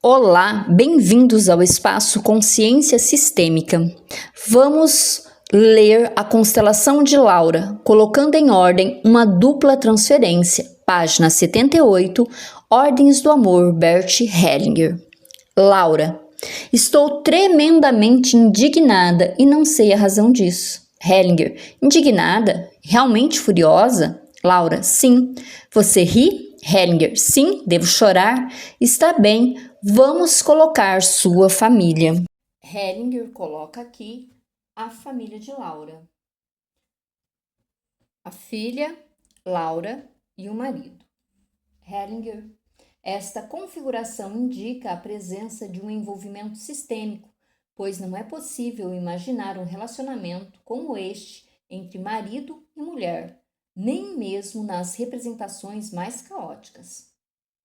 Olá, bem-vindos ao espaço Consciência Sistêmica. Vamos ler a constelação de Laura, colocando em ordem uma dupla transferência, página 78, Ordens do Amor, Bert Hellinger. Laura, estou tremendamente indignada e não sei a razão disso. Hellinger, indignada? Realmente furiosa? Laura, sim. Você ri? Hellinger, sim, devo chorar? Está bem, vamos colocar sua família. Hellinger coloca aqui a família de Laura. A filha, Laura e o marido. Hellinger, esta configuração indica a presença de um envolvimento sistêmico, pois não é possível imaginar um relacionamento como este entre marido e mulher, nem mesmo nas representações mais caóticas.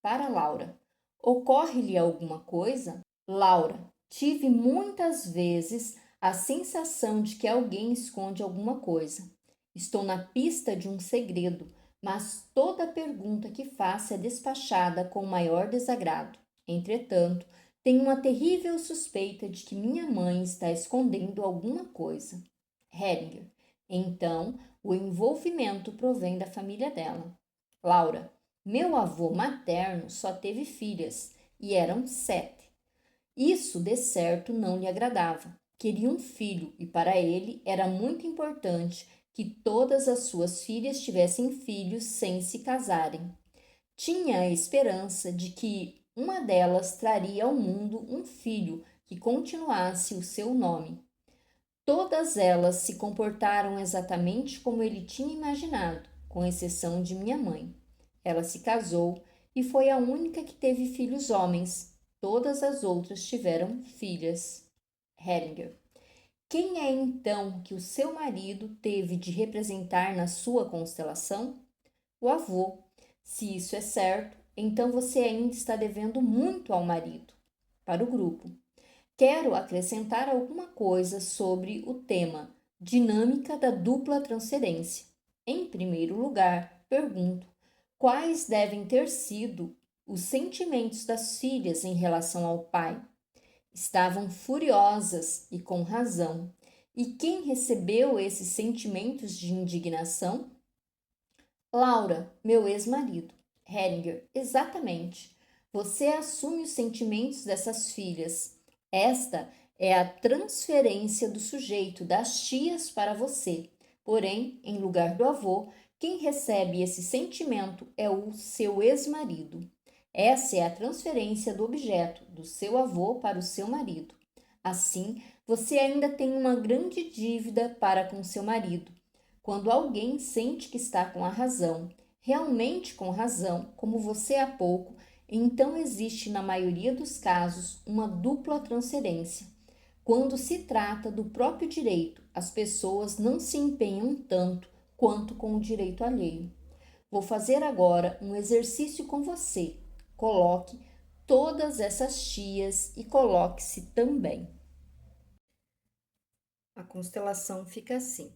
Para Laura, ocorre-lhe alguma coisa? Laura, tive muitas vezes a sensação de que alguém esconde alguma coisa. Estou na pista de um segredo, mas toda pergunta que faço é despachada com o maior desagrado. Entretanto, tenho uma terrível suspeita de que minha mãe está escondendo alguma coisa. Hellinger, então o envolvimento provém da família dela. Laura, meu avô materno só teve filhas e eram 7. Isso, de certo, não lhe agradava. Queria um filho e para ele era muito importante que todas as suas filhas tivessem filhos sem se casarem. Tinha a esperança de que uma delas traria ao mundo um filho que continuasse o seu nome. Todas elas se comportaram exatamente como ele tinha imaginado, com exceção de minha mãe. Ela se casou e foi a única que teve filhos homens. Todas as outras tiveram filhas. Hellinger. Quem é então que o seu marido teve de representar na sua constelação? O avô. Se isso é certo, então você ainda está devendo muito ao marido. Para o grupo. Quero acrescentar alguma coisa sobre o tema dinâmica da dupla transferência. Em primeiro lugar, pergunto: quais devem ter sido os sentimentos das filhas em relação ao pai? Estavam furiosas e com razão. E quem recebeu esses sentimentos de indignação? Laura, meu ex-marido. Hellinger, exatamente. Você assume os sentimentos dessas filhas. Esta é a transferência do sujeito das tias para você. Porém, em lugar do avô, quem recebe esse sentimento é o seu ex-marido. Essa é a transferência do objeto do seu avô para o seu marido. Assim, você ainda tem uma grande dívida para com seu marido. Quando alguém sente que está com a razão, realmente com razão, como você há pouco, então existe na maioria dos casos uma dupla transferência. Quando se trata do próprio direito, as pessoas não se empenham tanto quanto com o direito alheio. Vou fazer agora um exercício com você. Coloque todas essas tias e coloque-se também. A constelação fica assim: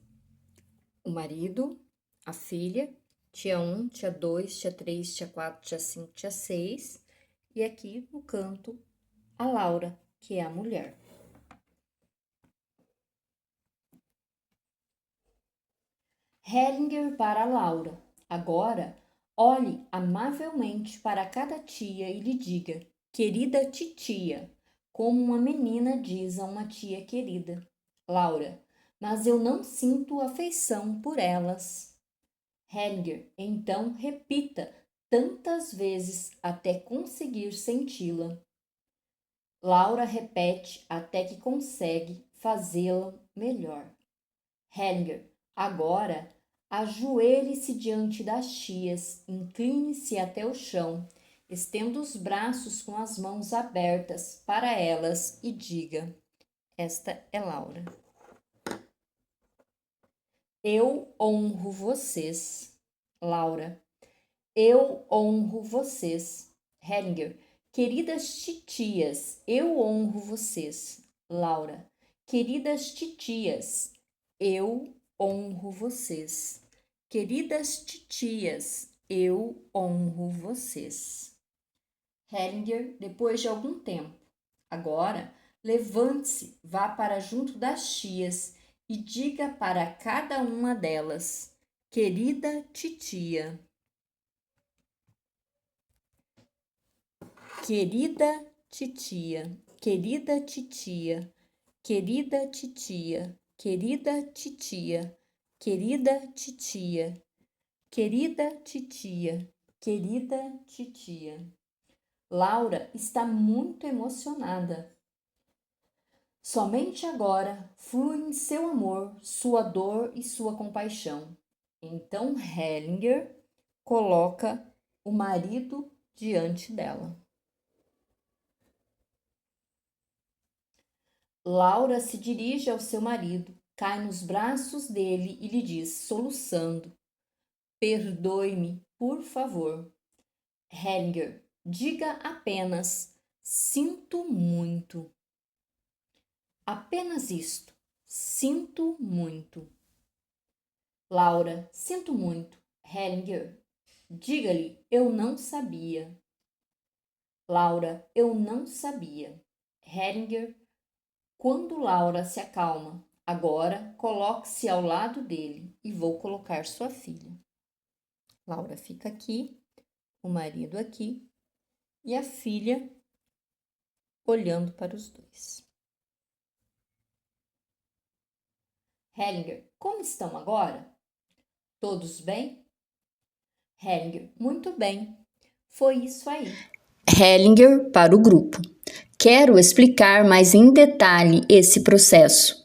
o marido, a filha, tia 1, tia 2, tia 3, tia 4, tia 5, tia 6, e aqui no canto a Laura, que é a mulher. Hellinger para a Laura. Agora, olhe amavelmente para cada tia e lhe diga: querida titia, como uma menina diz a uma tia querida. Laura, mas eu não sinto afeição por elas. Hellinger, então repita tantas vezes até conseguir senti-la. Laura repete até que consegue fazê-la melhor. Hellinger, agora ajoelhe-se diante das tias, incline-se até o chão, estenda os braços com as mãos abertas para elas e diga: esta é Laura. Eu honro vocês. Laura, eu honro vocês. Hellinger, queridas titias, eu honro vocês. Laura, queridas titias, eu honro vocês. Queridas titias, eu honro vocês. Hellinger, depois de algum tempo. Agora, levante-se, vá para junto das tias e diga para cada uma delas: querida titia. Querida titia, querida titia, querida titia, querida titia, querida titia, querida titia, querida titia. Laura está muito emocionada. Somente agora fluem seu amor, sua dor e sua compaixão. Então Hellinger coloca o marido diante dela. Laura se dirige ao seu marido, cai nos braços dele e lhe diz, soluçando: perdoe-me, por favor. Hellinger, diga apenas: sinto muito. Apenas isto: sinto muito. Laura, sinto muito. Hellinger, diga-lhe: eu não sabia. Laura, eu não sabia. Hellinger, quando Laura se acalma, agora coloque-se ao lado dele e vou colocar sua filha. Laura fica aqui, o marido aqui e a filha olhando para os dois. Hellinger, como estão agora? Todos bem? Hellinger, muito bem. Foi isso aí. Hellinger para o grupo. Quero explicar mais em detalhe esse processo.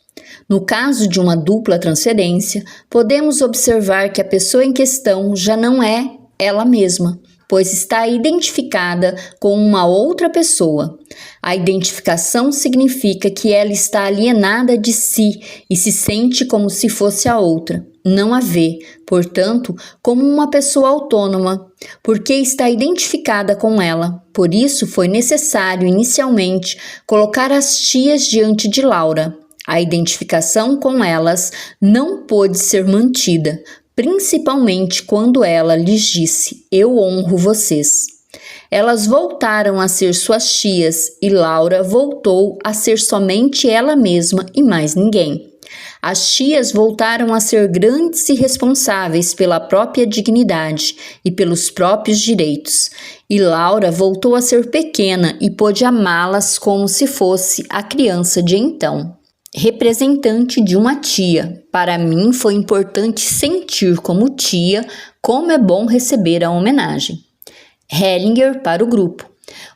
No caso de uma dupla transferência, podemos observar que a pessoa em questão já não é ela mesma, pois está identificada com uma outra pessoa. A identificação significa que ela está alienada de si e se sente como se fosse a outra. Não a vê, portanto, como uma pessoa autônoma, porque está identificada com ela. Por isso, foi necessário, inicialmente, colocar as tias diante de Laura. A identificação com elas não pôde ser mantida, principalmente quando ela lhes disse: eu honro vocês. Elas voltaram a ser suas tias e Laura voltou a ser somente ela mesma e mais ninguém. As tias voltaram a ser grandes e responsáveis pela própria dignidade e pelos próprios direitos, e Laura voltou a ser pequena e pôde amá-las como se fosse a criança de então. Representante de uma tia. Para mim foi importante sentir como tia como é bom receber a homenagem. Hellinger para o grupo.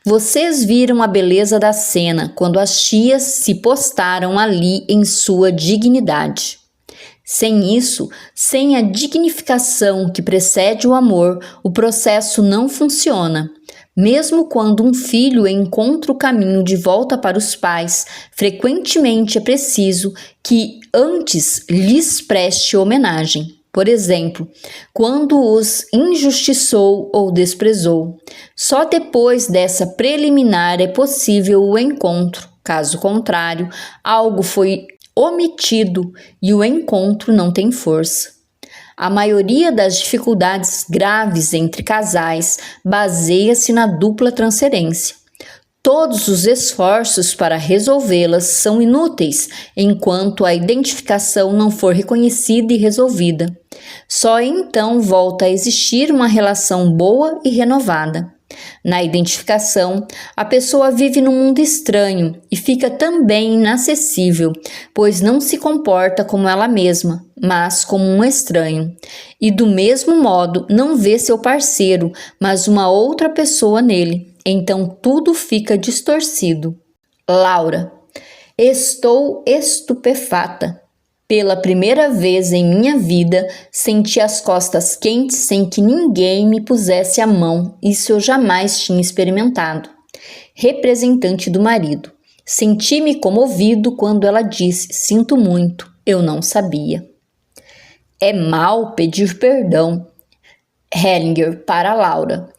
Vocês viram a beleza da cena quando as tias se postaram ali em sua dignidade. Sem isso, sem a dignificação que precede o amor, o processo não funciona. Mesmo quando um filho encontra o caminho de volta para os pais, frequentemente é preciso que antes lhes preste homenagem. Por exemplo, quando os injustiçou ou desprezou. Só depois dessa preliminar é possível o encontro. Caso contrário, algo foi omitido e o encontro não tem força. A maioria das dificuldades graves entre casais baseia-se na dupla transferência. Todos os esforços para resolvê-las são inúteis enquanto a identificação não for reconhecida e resolvida. Só então volta a existir uma relação boa e renovada. Na identificação, a pessoa vive num mundo estranho e fica também inacessível, pois não se comporta como ela mesma, mas como um estranho. E do mesmo modo, não vê seu parceiro, mas uma outra pessoa nele. Então tudo fica distorcido. Laura, estou estupefata. Pela primeira vez em minha vida, senti as costas quentes sem que ninguém me pusesse a mão. Isso eu jamais tinha experimentado. Representante do marido. Senti-me comovido quando ela disse: sinto muito, eu não sabia. É mal pedir perdão. Hellinger para Laura.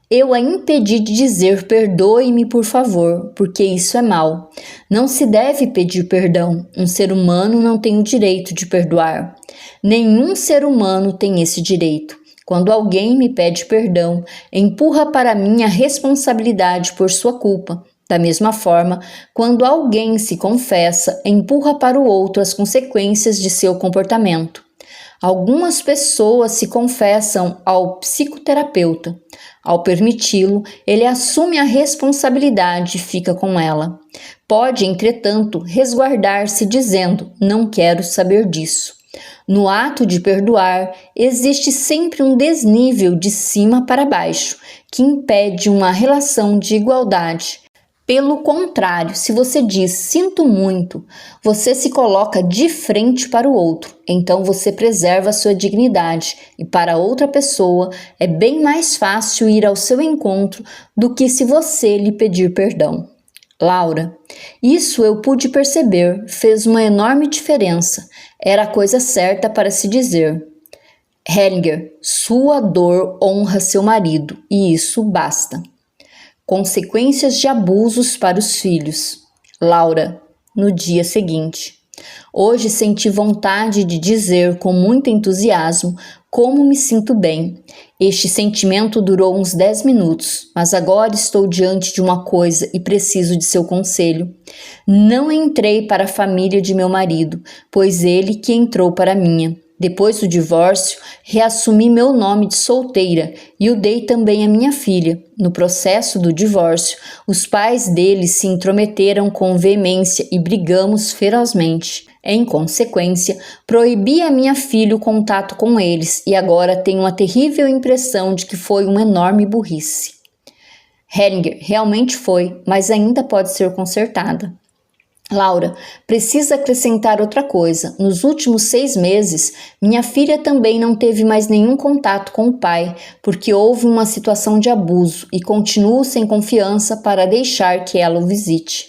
Eu a impedi de dizer perdoe-me, por favor, porque isso é mal. Não se deve pedir perdão. Um ser humano não tem o direito de perdoar. Nenhum ser humano tem esse direito. Quando alguém me pede perdão, empurra para mim a responsabilidade por sua culpa. Da mesma forma, quando alguém se confessa, empurra para o outro as consequências de seu comportamento. Algumas pessoas se confessam ao psicoterapeuta. Ao permiti-lo, ele assume a responsabilidade e fica com ela. Pode, entretanto, resguardar-se dizendo: "Não quero saber disso". No ato de perdoar, existe sempre um desnível de cima para baixo, que impede uma relação de igualdade. Pelo contrário, se você diz "sinto muito", você se coloca de frente para o outro, então você preserva sua dignidade e para outra pessoa é bem mais fácil ir ao seu encontro do que se você lhe pedir perdão. Laura, isso eu pude perceber, fez uma enorme diferença, era a coisa certa para se dizer. Hellinger, sua dor honra seu marido e isso basta. Consequências de abusos para os filhos. Laura, no dia seguinte. Hoje senti vontade de dizer com muito entusiasmo como me sinto bem. Este sentimento durou uns 10 minutos, mas agora estou diante de uma coisa e preciso de seu conselho. Não entrei para a família de meu marido, pois ele que entrou para a minha. Depois do divórcio, reassumi meu nome de solteira e o dei também à minha filha. No processo do divórcio, os pais dele se intrometeram com veemência e brigamos ferozmente. Em consequência, proibi a minha filha o contato com eles e agora tenho uma terrível impressão de que foi uma enorme burrice. Hellinger, realmente foi, mas ainda pode ser consertada. Laura, precisa acrescentar outra coisa. Nos últimos 6 meses, minha filha também não teve mais nenhum contato com o pai, porque houve uma situação de abuso e continuo sem confiança para deixar que ela o visite.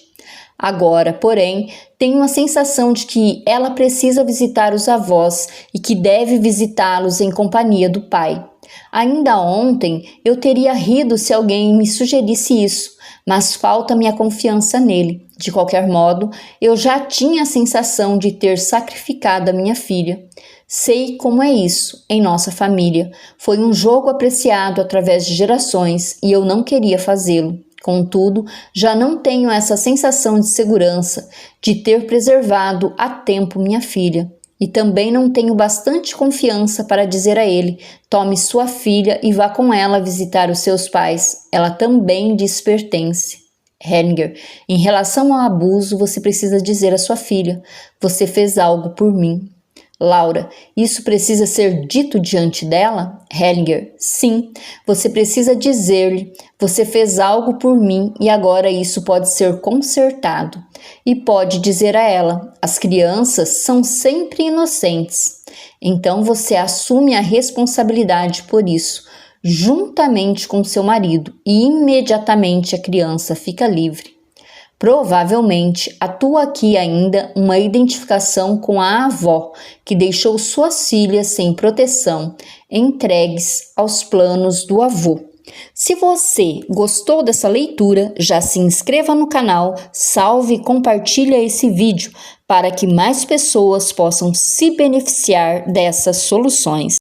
Agora, porém, tenho a sensação de que ela precisa visitar os avós e que deve visitá-los em companhia do pai. Ainda ontem eu teria rido se alguém me sugerisse isso, mas falta-me a confiança nele. De qualquer modo, eu já tinha a sensação de ter sacrificado a minha filha. Sei como é isso em nossa família. Foi um jogo apreciado através de gerações e eu não queria fazê-lo. Contudo, já não tenho essa sensação de segurança, de ter preservado a tempo minha filha. E também não tenho bastante confiança para dizer a ele: tome sua filha e vá com ela visitar os seus pais. Ela também lhes pertence. Hellinger, em relação ao abuso, você precisa dizer à sua filha: você fez algo por mim. Laura, isso precisa ser dito diante dela? Hellinger, sim, você precisa dizer-lhe: você fez algo por mim e agora isso pode ser consertado. E pode dizer a ela: as crianças são sempre inocentes. Então você assume a responsabilidade por isso, juntamente com seu marido, e imediatamente a criança fica livre. Provavelmente atua aqui ainda uma identificação com a avó que deixou suas filhas sem proteção, entregues aos planos do avô. Se você gostou dessa leitura, já se inscreva no canal, salve e compartilhe esse vídeo para que mais pessoas possam se beneficiar dessas soluções.